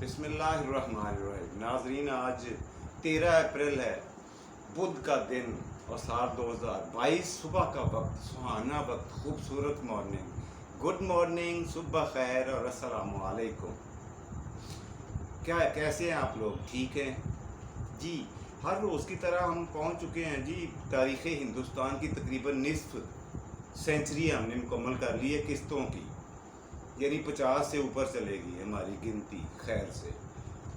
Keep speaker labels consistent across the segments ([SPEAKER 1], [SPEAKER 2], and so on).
[SPEAKER 1] बिस्मिल्लाहिर्रहमानिर्रहीम। नाजरीन, आज 13 अप्रैल है, बुध का दिन और साल 2022। सुबह का वक्त, सुहाना वक्त, खूबसूरत मॉर्निंग। गुड मॉर्निंग, सुबह खैर और अस्सलामु अलैकुम। क्या कैसे हैं आप लोग? ठीक हैं जी। हर रोज़ की तरह हम पहुंच चुके हैं जी। तारीख़ हिंदुस्तान की तकरीबन निस्फ सेंचुरी हमने मुकम्मल कर ली है किस्तों की, यानी 50 से ऊपर चलेगी हमारी गिनती खैर से।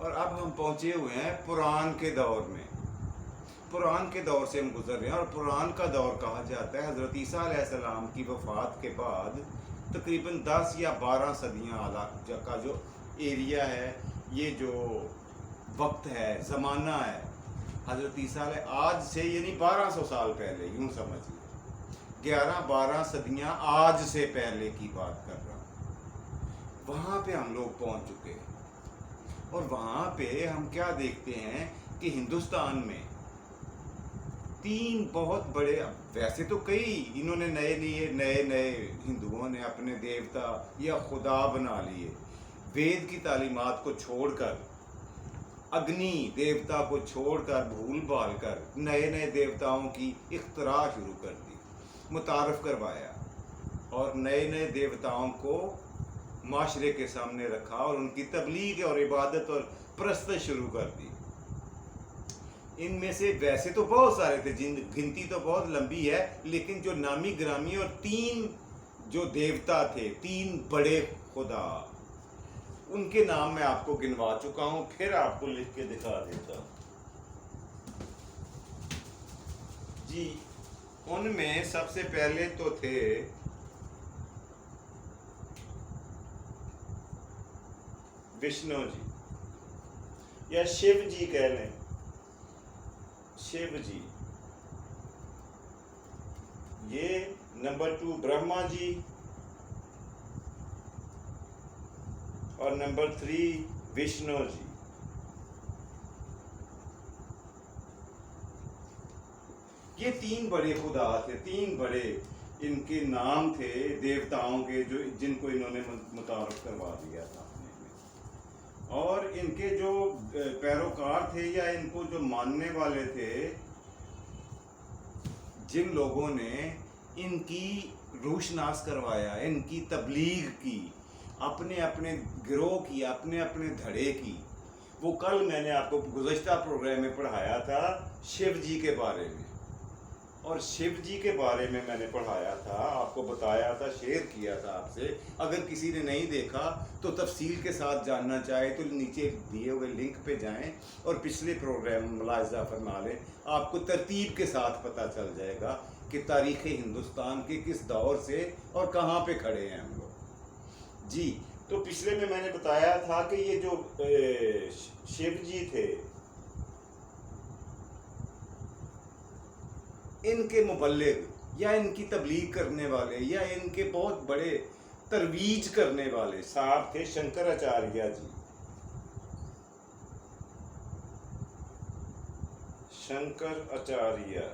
[SPEAKER 1] और अब हम पहुँचे हुए हैं पुरान के दौर में। पुरान के दौर से हम गुजर रहे हैं और पुरान का दौर कहा जाता है हज़रत ईसा अलैहिस्सलाम की वफ़ात के बाद तकरीबन 10 या 12 सदियाँ आला का जो एरिया है, ये जो वक्त है, ज़माना है, हज़रत ईसा आज से यानी 1200 साल पहले, यूँ समझिए 11-12 सदियाँ आज से पहले की बात कर रहा हूँ। वहाँ पे हम लोग पहुँच चुके हैं और वहाँ पे हम क्या देखते हैं कि हिंदुस्तान में 3 बहुत बड़े, वैसे तो कई इन्होंने नए हिंदुओं ने अपने देवता या खुदा बना लिए। वेद की तालीमात को छोड़कर, अग्नि देवता को छोड़कर, भूल भाल कर नए देवताओं की इख्तरा शुरू कर दी, मुतारफ़ करवाया और नए देवताओं को माशरे के सामने रखा और उनकी तबलीग और इबादत और परस्त शुरू कर दी। इनमें से वैसे तो बहुत सारे थे, जिन गिनती तो बहुत लंबी है, लेकिन जो नामी ग्रामी और 3 जो देवता थे, 3 बड़े खुदा, उनके नाम मैं आपको गिनवा चुका हूं, फिर आपको लिख के दिखा देता हूं जी। उनमें सबसे पहले तो थे विष्णु जी या शिव जी कह लें, शिव जी। ये नंबर 2 ब्रह्मा जी और नंबर 3 विष्णु जी। ये 3 बड़े खुदा थे, 3 बड़े इनके नाम थे देवताओं के, जो जिनको इन्होंने मुतारफ़ करवा दिया था अपने में। और इनके जो पैरोकार थे या इनको जो मानने वाले थे, जिन लोगों ने इनकी रूशनास करवाया, इनकी तबलीग की, अपने अपने गिरोह की, अपने अपने धड़े की, वो कल मैंने आपको गुज़श्ता प्रोग्राम में पढ़ाया था शिव जी के बारे में। और शिव जी के बारे में मैंने पढ़ाया था, आपको बताया था, शेयर किया था आपसे। अगर किसी ने नहीं देखा तो तफसील के साथ जानना चाहे तो नीचे दिए हुए लिंक पे जाएं और पिछले प्रोग्राम मुलाहिज़ा फरमा लें। आपको तरतीब के साथ पता चल जाएगा कि तारीख़ हिंदुस्तान के किस दौर से और कहाँ पे खड़े हैं हम लोग जी। तो पिछले में मैंने बताया था कि ये जो शिव जी थे, इनके मुबल्लिग या इनकी तबलीग करने वाले या इनके बहुत बड़े तरवीज करने वाले साहब थे शंकराचार्य जी। शंकराचार्य।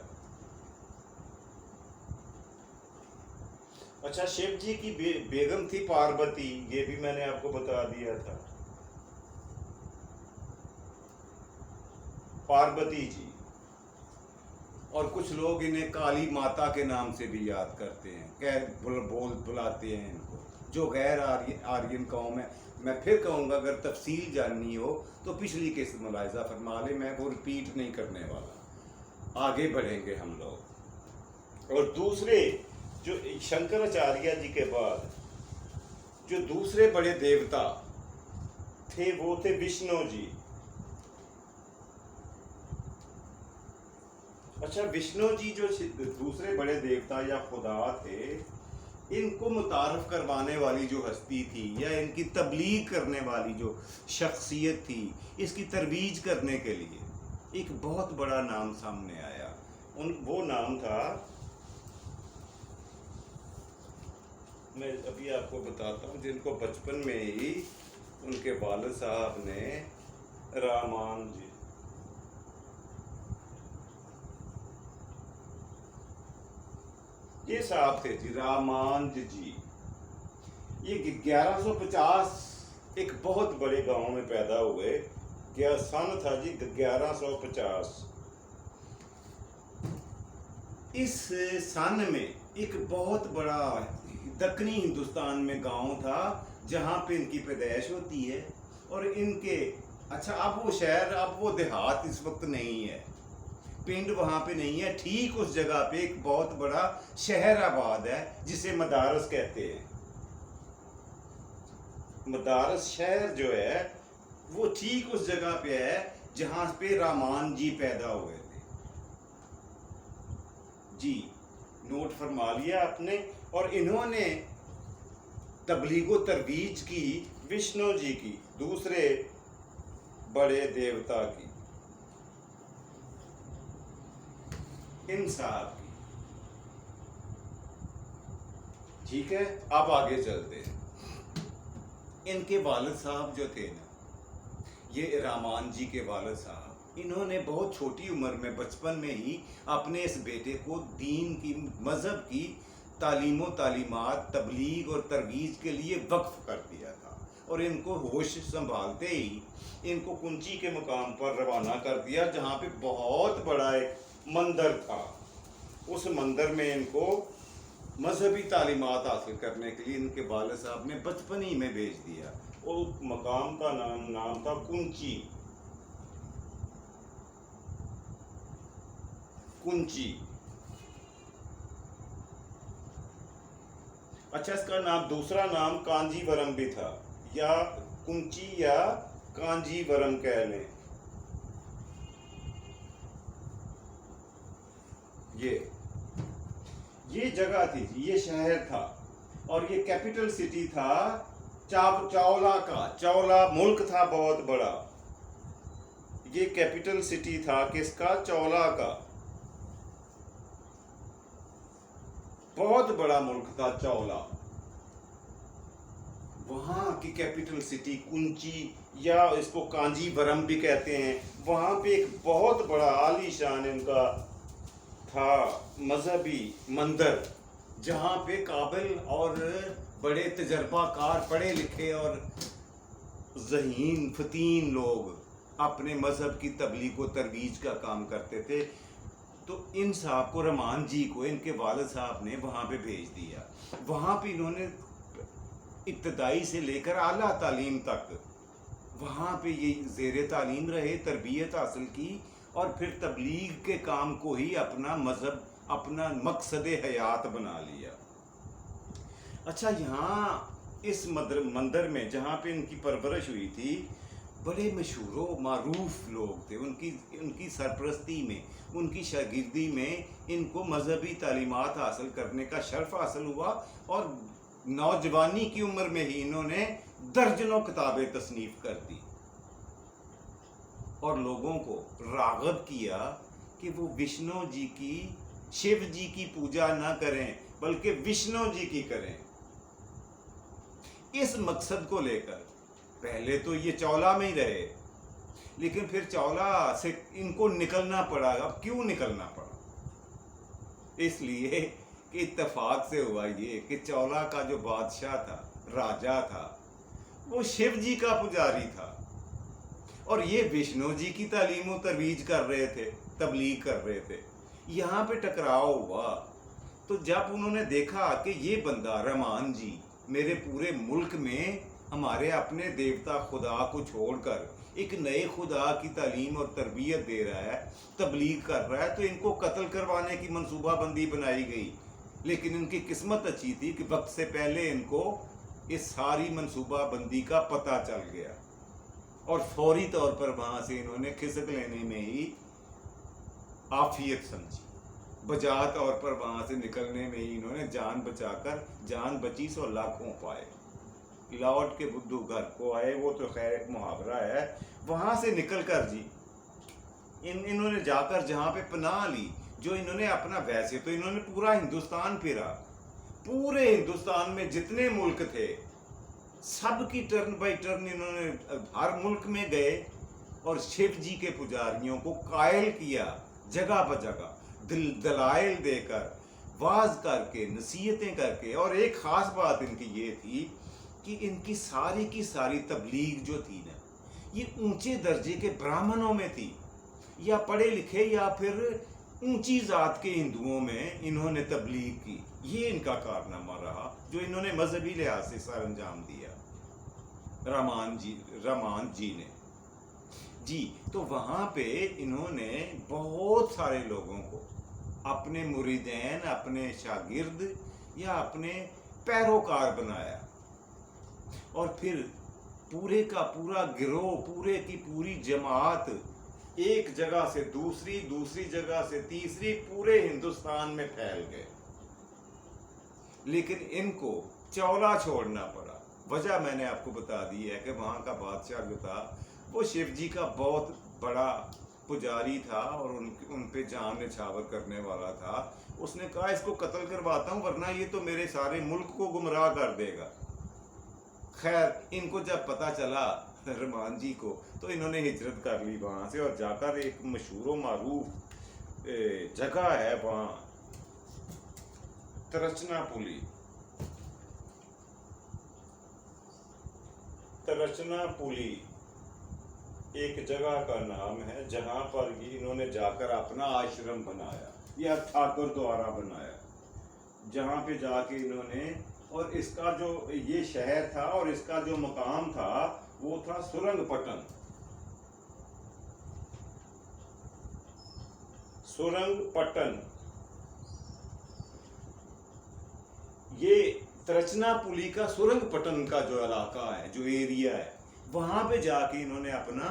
[SPEAKER 1] अच्छा, शिव जी की बेगम थी पार्वती, ये भी मैंने आपको बता दिया था, पार्वती जी। और कुछ लोग इन्हें काली माता के नाम से भी याद करते हैं, बुलाते हैं इनको, जो गैर आर्यन कौम है। मैं फिर कहूँगा, अगर तफसील जाननी हो तो पिछली किस्त मुलाहिज़ा फरमा ले, मैं वो रिपीट नहीं करने वाला, आगे बढ़ेंगे हम लोग। और दूसरे जो शंकराचार्य जी के बाद जो दूसरे बड़े देवता थे, वो थे विष्णु जी। अच्छा, विष्णु जी जो दूसरे बड़े देवता या खुदा थे, इनको मुतारफ़ करवाने वाली जो हस्ती थी या इनकी तबलीग करने वाली जो शख्सियत थी, इसकी तरवीज करने के लिए एक बहुत बड़ा नाम सामने आया। वो नाम था, मैं अभी आपको बताता हूँ, जिनको बचपन में ही उनके वालिद साहब ने रामान जी, ये साहब थे जी, रामानंद जी। ये 1150 एक बहुत बड़े गांव में पैदा हुए। क्या सन था जी 1150। इस सन में एक बहुत बड़ा दक्षिणी हिंदुस्तान में गांव था जहां पे इनकी पैदाइश होती है। और इनके अच्छा, अब वो शहर, अब वो देहात इस वक्त नहीं है, पिंड वहां पे नहीं है। ठीक उस जगह पे एक बहुत बड़ा शहर आबाद है जिसे मदारस कहते हैं। मदारस शहर जो है वो ठीक उस जगह पे है जहां पे रामान जी पैदा हुए थे। जी नोट फरमा लिया आपने। और इन्होंने तबलीगो तरबीज की विष्णु जी की, दूसरे बड़े देवता की, इन साहब की। ठीक है, अब आगे चलते हैं। इनके वालिद साहब जो थे ना, ये रामान जी के वालिद साहब, इन्होंने बहुत छोटी उम्र में, बचपन में ही अपने इस बेटे को दीन की, मज़हब की तालीमो तालीमात, तबलीग और तरवीज के लिए वक्फ कर दिया था। और इनको होश संभालते ही इनको कुंची के मुकाम पर रवाना कर दिया जहाँ पे बहुत बड़ा एक मंदिर था। उस मंदिर में इनको मजहबी तालीमात हासिल करने के लिए इनके वालिद साहब ने बचपन ही में भेज दिया। और मकाम का नाम था कुंची। कुंची, अच्छा, इसका नाम, दूसरा नाम कांजीवरम भी था, या कुंची या कांजीवरम कह लें। ये जगह थी, ये शहर था और ये कैपिटल सिटी था चौला का। चौला मुल्क था बहुत बड़ा। ये कैपिटल सिटी था किसका? चौला का। बहुत बड़ा मुल्क था चौला। वहां की कैपिटल सिटी कुंची, या इसको कांजीवरम भी कहते हैं, वहां पे एक बहुत बड़ा आलीशान इनका था मजहबी मंदिर, जहां पे काबिल और बड़े तजर्बाकार, पढ़े लिखे और ज़हीन फतीन लोग अपने मजहब की तबलीग व तरवीज का काम करते थे। तो इन साहब को, रहमान जी को, इनके वालिद साहब ने वहाँ पे भेज दिया। वहाँ पे इन्होंने इब्तदाई से लेकर आला तालीम तक वहाँ पे ये ज़ेरे तालीम रहे, तरबियत हासिल की और फिर तबलीग के काम को ही अपना मज़हब, अपना मकसद हयात बना लिया। अच्छा, यहाँ इस मंदिर में जहाँ पे इनकी परवरिश हुई थी, बड़े मशहूर मारूफ लोग थे। उनकी सरपरस्ती में, उनकी शागिर्दी में इनको मजहबी तालीमात हासिल करने का शर्फ हासिल हुआ। और नौजवानी की उम्र में ही इन्होंने दर्जनों किताबें तसनीफ कर दी और लोगों को राग़ब किया कि वो विष्णु जी की, शिव जी की पूजा न करें बल्कि विष्णु जी की करें। इस मकसद को लेकर पहले तो ये चौला में ही रहे, लेकिन फिर चौला से इनको निकलना पड़ा। अब क्यों निकलना पड़ा? इसलिए कि इत्तेफाक से हुआ ये कि चौला का जो बादशाह था, राजा था, वो शिव जी का पुजारी था और ये विष्णु जी की तालीम व तरवीज कर रहे थे, तबलीग कर रहे थे। यहाँ पे टकराव हुआ। तो जब उन्होंने देखा कि ये बंदा रहमान जी मेरे पूरे मुल्क में हमारे अपने देवता खुदा को छोड़कर एक नए खुदा की तालीम और तरबियत दे रहा है, तबलीग कर रहा है, तो इनको कत्ल करवाने की मंसूबाबंदी बनाई गई। लेकिन इनकी किस्मत अच्छी थी कि वक्त से पहले इनको इस सारी मंसूबाबंदी का पता चल गया और फौरी तौर पर वहाँ से इन्होंने खिसक लेने में ही आफियत समझी। बजा तौर पर वहाँ से निकलने में ही इन्होंने जान बचाकर, जान बची सो लाखों पाए। लौट के बुद्धू घर को आए, वो तो खैर एक मुहावरा है। वहाँ से निकल कर जी इन्होंने जाकर जहाँ पे पनाह ली, जो इन्होंने अपना, वैसे तो इन्होंने पूरा हिंदुस्तान फिरा, पूरे हिंदुस्तान में जितने मुल्क थे सब की टर्न बाई टर्न इन्होंने हर मुल्क में गए और शिव जी के पुजारियों को कायल किया, जगह पर जगह दलाइल देकर, वाज करके, नसीहतें करके। और एक ख़ास बात इनकी ये थी कि इनकी सारी की सारी तबलीग जो थी ना, ये ऊंचे दर्जे के ब्राह्मणों में थी, या पढ़े लिखे या फिर ऊंची जात के हिंदुओं में इन्होंने तबलीग की। ये इनका कारनामा रहा जो इन्होंने मजहबी लिहाज से सर अंजाम दिया रामान जी ने जी। तो वहाँ पे इन्होंने बहुत सारे लोगों को अपने मुरीदैन, अपने शागिर्द या अपने पैरोकार बनाया, और फिर पूरे का पूरा गिरोह, पूरे की पूरी जमात एक जगह से दूसरी, दूसरी जगह से तीसरी, पूरे हिंदुस्तान में फैल गए। लेकिन इनको चौला छोड़ना पड़ा। वजह मैंने आपको बता दी है कि वहाँ का बादशाह जो था वो शिव जी का बहुत बड़ा पुजारी था और उन पे जान निछावर करने वाला था। उसने कहा इसको कत्ल करवाता हूँ वरना ये तो मेरे सारे मुल्क को गुमराह कर देगा। खैर इनको जब पता चला रहमान जी को, तो इन्होंने हिजरत कर ली वहाँ से और जाकर एक मशहूर मारूफ जगह है वहाँ तिरुचिरापल्ली एक जगह का नाम है, जहाँ पर इन्होंने जाकर अपना आश्रम बनाया या ठाकुर द्वारा बनाया, जहाँ पे जाके इन्होंने, और इसका जो ये शहर था और इसका जो मकाम था वो था सुरंगपट्टन। ये तिरुचिरापल्ली का सुरंगपट्टन का जो इलाका है, जो एरिया है, वहां पे जाके इन्होंने अपना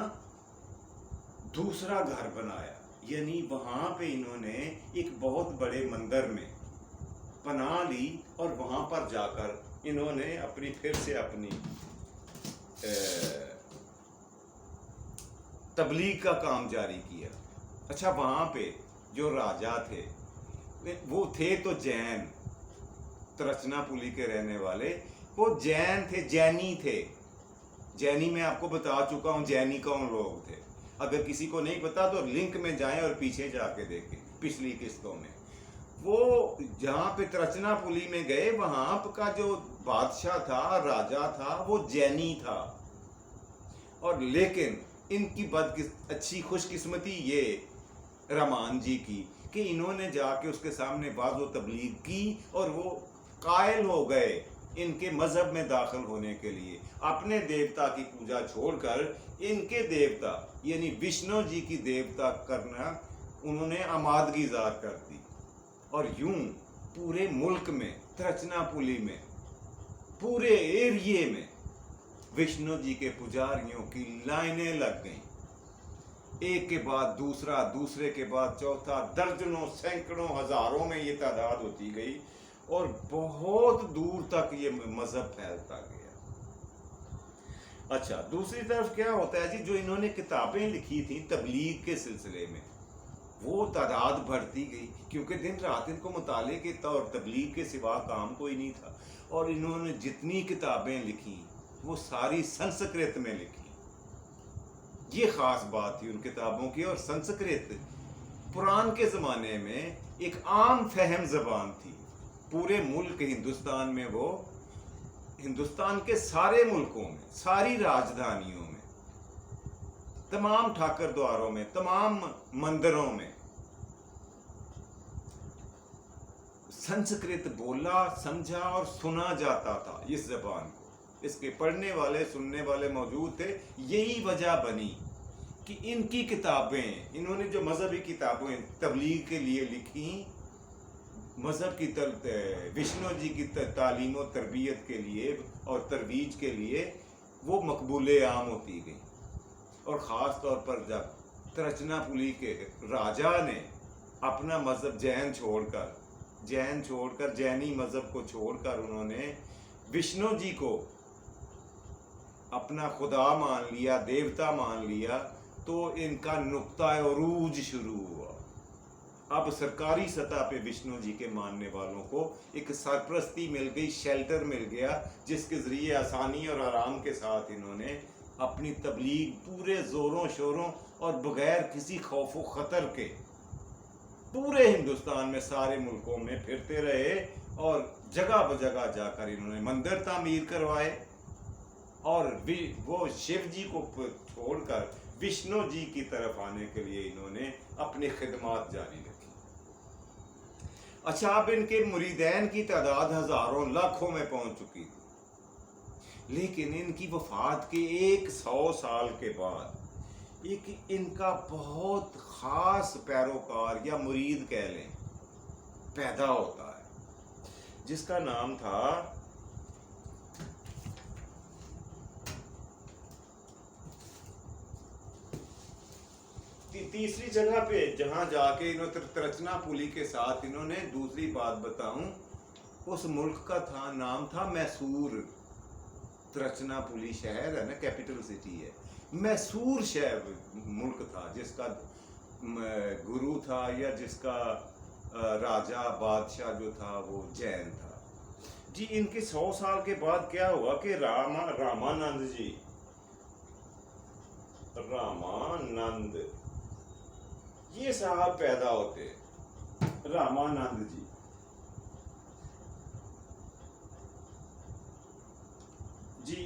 [SPEAKER 1] दूसरा घर बनाया। यानी वहां पे इन्होंने एक बहुत बड़े मंदिर में पनाह ली और वहां पर जाकर इन्होंने फिर से अपनी तबलीग का काम जारी किया। अच्छा, वहां पे जो राजा थे वो थे तो जैन, तिरुचिरापल्ली के रहने वाले वो जैन थे, जैनी थे। जैनी मैं आपको बता चुका हूँ जैनी कौन लोग थे। अगर किसी को नहीं पता तो लिंक में जाएं और पीछे जाके देखें पिछली किस्तों में। वो जहाँ पे तिरुचिरापल्ली में गए वहाँ का जो बादशाह था, राजा था, वो जैनी था। और लेकिन इनकी अच्छी खुशकिस्मती ये रहमान जी की कि इन्होंने जाके उसके सामने बाज़ो तबलीग की और वो कायल हो गए इनके मजहब में दाखिल होने के लिए। अपने देवता की पूजा छोड़कर इनके देवता यानी विष्णु जी की देवता करना उन्होंने आमादगी ज़ाहिर कर दी। और यूं पूरे मुल्क में, तिरुचिरापल्ली में, पूरे एरिए में विष्णु जी के पुजारियों की लाइनें लग गईं। एक के बाद दूसरा, दूसरे के बाद चौथा, दर्जनों, सैकड़ों, हजारों में ये तादाद होती गई और बहुत दूर तक ये मजहब फैलता गया। अच्छा, दूसरी तरफ क्या होता है जी, जो इन्होंने किताबें लिखी थी तबलीग के सिलसिले में, वो तादाद बढ़ती गई क्योंकि दिन रात इनको मुताले के तौर तबलीग के सिवा काम कोई नहीं था। और इन्होंने जितनी किताबें लिखी वो सारी संस्कृत में लिखी। ये खास बात थी उन किताबों की। और संस्कृत पुरान के ज़माने में एक आम फहम ज़बान थी पूरे मुल्क हिंदुस्तान में। वो हिंदुस्तान के सारे मुल्कों में, सारी राजधानियों में, तमाम ठाकर द्वारों में, तमाम मंदिरों में संस्कृत बोला, समझा और सुना जाता था इस ज़बान को। इसके पढ़ने वाले, सुनने वाले मौजूद थे। यही वजह बनी कि इनकी किताबें, इन्होंने जो मजहबी किताबें तबलीग के लिए लिखी, मजहब की विष्णु जी की तालीम और तरबियत के लिए और तरवीज के लिए, वो मकबूल आम होती गई। और ख़ास तौर पर जब तिरुचिरापल्ली के राजा ने अपना मजहब जैनी मजहब को छोड़कर उन्होंने विष्णु जी को अपना खुदा मान लिया, देवता मान लिया, तो इनका नुक्ता उरूज शुरू हुआ। अब सरकारी सतह पे विष्णु जी के मानने वालों को एक सरपरस्ती मिल गई, शेल्टर मिल गया, जिसके ज़रिए आसानी और आराम के साथ इन्होंने अपनी तबलीग पूरे ज़ोरों शोरों और बगैर किसी खौफ व ख़तर के पूरे हिंदुस्तान में, सारे मुल्कों में फिरते रहे। और जगह ब जगह जाकर इन्होंने मंदिर तामीर करवाए, और वो शिव जी को छोड़कर विष्णु जी की तरफ आने के लिए इन्होंने अपनी खिदमत जारी रखी। अच्छा, अब इनके मुरीदैन की तादाद हजारों लाखों में पहुंच चुकी थी, लेकिन इनकी वफात के 100 साल के बाद एक इनका बहुत खास पैरोकार या मुरीद कह लें पैदा होता है, जिसका नाम था तीसरी जगह पे जहां जाके इन्होंने तिरचनापुली के साथ इन्होंने दूसरी बात बताऊं, उस मुल्क का नाम था मैसूर। तिरचनापुली शहर है ना, कैपिटल सिटी है। मैसूर शहर मुल्क था जिसका गुरु था या जिसका राजा बादशाह जो था वो जैन था जी। इनके 100 साल के बाद क्या हुआ कि रामानंद ये साहब पैदा होते, रामानंद जी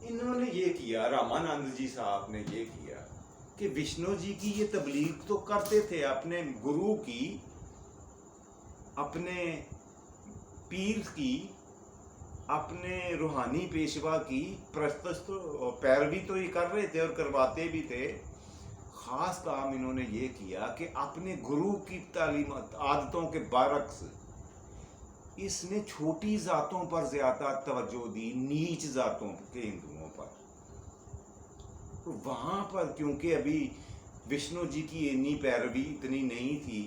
[SPEAKER 1] इन्होंने ये किया, रामानंद जी साहब ने ये किया कि विष्णु जी की ये तबलीग तो करते थे, अपने गुरु की, अपने पीर की, अपने रूहानी पेशवा की पैरवी तो ये कर रहे थे और करवाते भी थे। खास काम इन्होंने ये किया कि अपने गुरु की तालीमात आदतों के बरक्स इसने छोटी जातों पर ज्यादा तवज्जो दी, नीच जातों के हिंदुओं पर। तो वहां पर क्योंकि अभी विष्णु जी की इतनी पैरवी इतनी नहीं थी,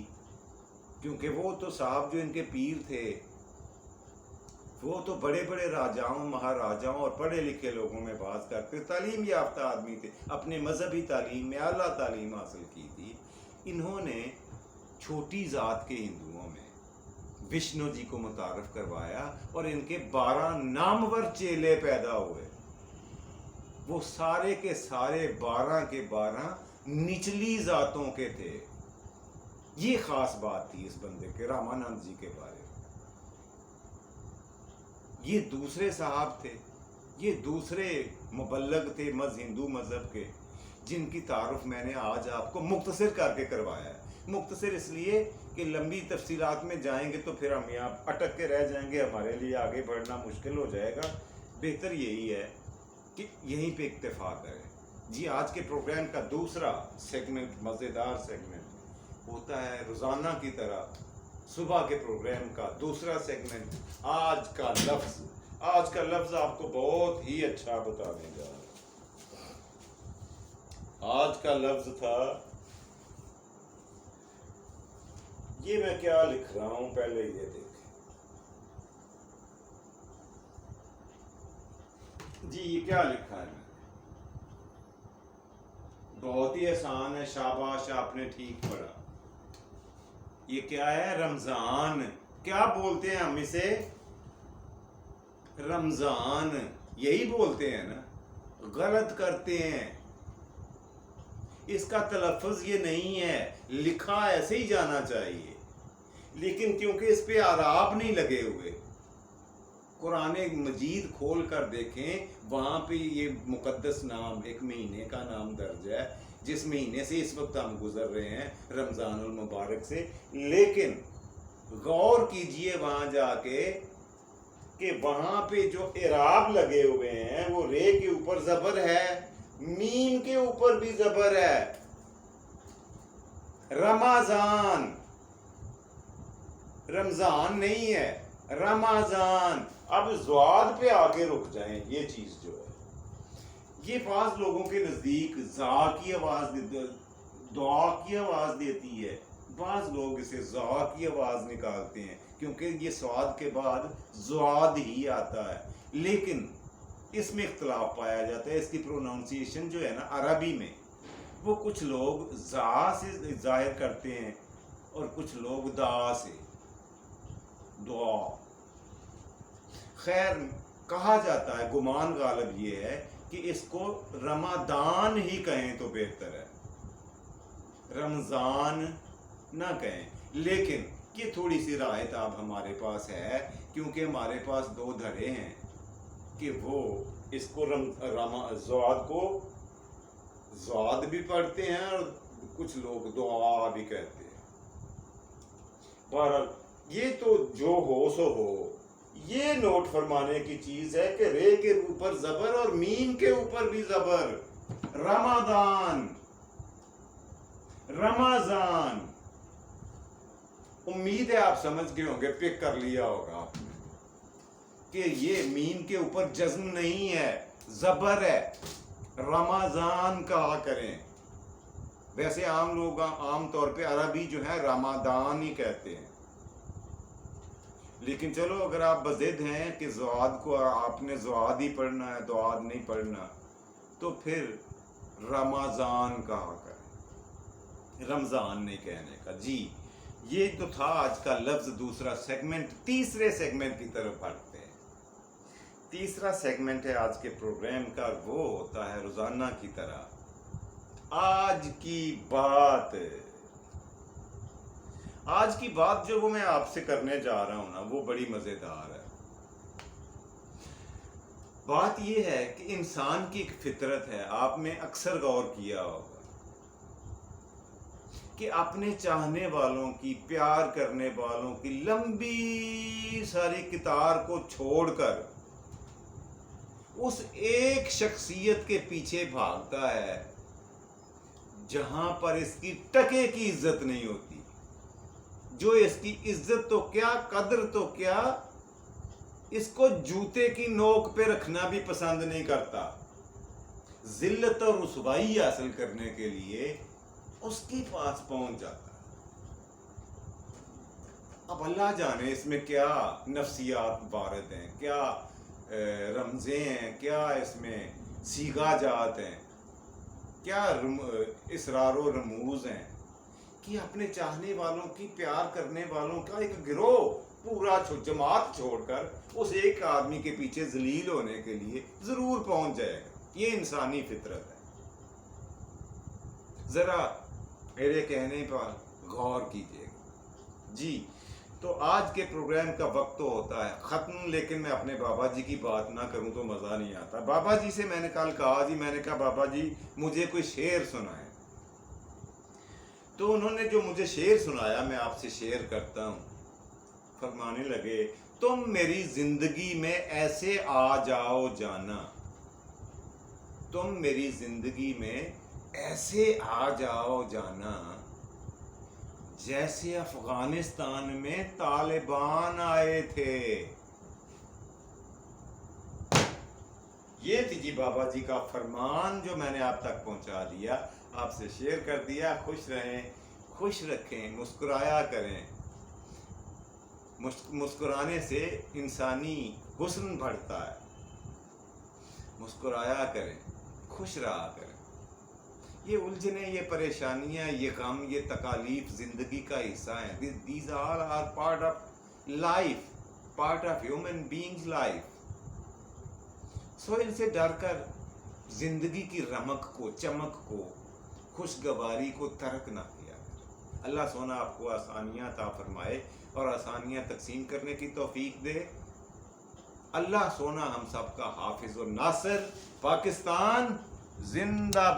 [SPEAKER 1] क्योंकि वो तो साहब जो इनके पीर थे वो तो बड़े बड़े राजाओं महाराजाओं और पढ़े लिखे लोगों में बात करते, तालीम याफ्ता आदमी थे, अपने मजहबी तालीम में आला तालीम हासिल की थी। इन्होंने छोटी जात के हिंदुओं में विष्णु जी को मुतारफ करवाया और इनके 12 नामवर चेले पैदा हुए। वो सारे के सारे 12 के 12 निचली जातों के थे। ये खास बात थी इस बंदे के, रामानंद जी के बारे में। ये दूसरे साहब थे, ये दूसरे मुबल्लग थे हिंदू मजहब के, जिनकी तारुफ मैंने आज आपको मुख्तसर करके करवाया है। मुख्तसर इसलिए कि लंबी तफसीलात में जाएंगे तो फिर हम यहाँ अटक के रह जाएंगे, हमारे लिए आगे बढ़ना मुश्किल हो जाएगा। बेहतर यही है कि यहीं पे इक्तफा करें जी। आज के प्रोग्राम का दूसरा सेगमेंट, मज़ेदार सेगमेंट होता है रोज़ाना की तरह। सुबह के प्रोग्राम का दूसरा सेगमेंट आज का लफ्ज आपको बहुत ही अच्छा बताने जा रहा हूं। आज का लफ्ज था, ये मैं क्या लिख रहा हूं पहले ये देखें जी। ये क्या लिखा है, बहुत ही आसान है, शाबाश आपने ठीक पढ़ा। ये क्या है, रमजान। क्या बोलते हैं हम इसे, रमजान यही बोलते हैं ना, गलत करते हैं। इसका तलफ़्फ़ुज़ ये नहीं है, लिखा ऐसे ही जाना चाहिए, लेकिन क्योंकि इस पे आराब नहीं लगे हुए, कुरान मजीद खोल कर देखें, वहां पे ये मुकद्दस नाम, एक महीने का नाम दर्ज है, जिस महीने से इस वक्त हम गुजर रहे हैं, रमज़ानुल मुबारक से। लेकिन गौर कीजिए वहां जाके कि वहां पे जो इराब लगे हुए हैं वो रे के ऊपर जबर है, मीम के ऊपर भी जबर है। रमजान, रमजान नहीं है, रमजान। अब ज़्वाद पे आके रुक जाएं, ये चीज जो है, ये बाज लोगों के नजदीक जा की आवाज, दुआ की आवाज देती है, बाज लोग इसे जा की आवाज निकालते हैं, क्योंकि ये स्वाद के बाद ज़्वाद ही आता है। लेकिन इसमें इख्तलाफ पाया जाता है, इसकी प्रोनाउंसिएशन जो है ना अरबी में, वो कुछ लोग जा से जाहिर करते हैं और कुछ लोग दा से, दुआ। खैर, कहा जाता है, गुमान गालिब ये है कि इसको रमादान ही कहें तो बेहतर है, रमज़ान ना कहें। लेकिन ये थोड़ी सी राहत अब हमारे पास है, क्योंकि हमारे पास 2 धड़े हैं, कि वो इसको ज़ुआद को ज़ुआद भी पढ़ते हैं और कुछ लोग दुआ भी कहते हैं। बहरहाल ये तो जो हो सो हो। ये नोट फरमाने की चीज है कि रे के ऊपर जबर और मीम के ऊपर भी जबर। रमादान, रमाजान। उम्मीद है आप समझ गए होंगे, पिक कर लिया होगा आपने कि ये मीम के ऊपर जज्म नहीं है, जबर है। रमाजान कहा करें। वैसे आम लोग आम तौर पे अरबी जो है रमादान ही कहते हैं, लेकिन चलो अगर आप बज़िद हैं कि ज़ुआद को आपने ज़ुआद ही पढ़ना है, दुआद नहीं पढ़ना, तो फिर रमाजान कहा करें, रमज़ान नहीं कहने का। जी ये तो था आज का लफ्ज़। दूसरा सेगमेंट, तीसरे सेगमेंट की तरफ बढ़ते हैं। तीसरा सेगमेंट है आज के प्रोग्राम का, वो होता है रोज़ाना की तरह आज की बात। आज की बात जो वो मैं आपसे करने जा रहा हूं ना, वो बड़ी मजेदार है। बात ये है कि इंसान की एक फितरत है, आपने अक्सर गौर किया होगा कि अपने चाहने वालों की, प्यार करने वालों की लंबी सारी कितार को छोड़कर उस एक शख्सियत के पीछे भागता है जहां पर इसकी टके की इज्जत नहीं होती, जो इसकी इज्जत तो क्या, कदर तो क्या, इसको जूते की नोक पे रखना भी पसंद नहीं करता। जिल्लत और रुसवाई हासिल करने के लिए उसके पास पहुंच जाता। अब अल्लाह जाने इसमें क्या नफ्सियात वारद हैं, क्या रमज़े हैं, क्या इसमें सीगा जात हैं, क्या इसरारो रमूज हैं कि अपने चाहने वालों की, प्यार करने वालों का एक गिरोह, पूरा जमात छोड़कर उस एक आदमी के पीछे जलील होने के लिए जरूर पहुंच जाएगा। ये इंसानी फितरत है। जरा मेरे कहने पर गौर कीजिएगा। जी तो आज के प्रोग्राम का वक्त तो होता है ख़त्म, लेकिन मैं अपने बाबा जी की बात ना करूं तो मज़ा नहीं आता। बाबा जी से मैंने कल कहा, जी मैंने कहा बाबा जी मुझे कोई शेर सुनाए। तो उन्होंने जो मुझे शेर सुनाया मैं आपसे शेयर करता हूं। फरमाने लगे, तुम मेरी जिंदगी में ऐसे आ जाओ जाना, तुम मेरी जिंदगी में ऐसे आ जाओ जाना जैसे अफगानिस्तान में तालिबान आए थे। ये थी जी बाबा जी का फरमान, जो मैंने आप तक पहुंचा दिया, आपसे शेयर कर दिया। खुश रहें, खुश रखें, मुस्कुराया करें। मुस्कुराने से इंसानी हुस्न बढ़ता है। मुस्कुराया करें, खुश रहा करें। ये उलझने, ये परेशानियां, ये गम, ये तकालीफ जिंदगी का हिस्सा हैं। These all are part of life, part of human beings life. So इनसे डरकर जिंदगी की रमक को, चमक को, खुशगवारी को तर्क ना किया। अल्लाह सोना आपको आसानियां अता फरमाए और आसानियां तकसीम करने की तौफीक दे। अल्लाह सोना हम सब का हाफिज और नासिर। पाकिस्तान जिंदाबाद।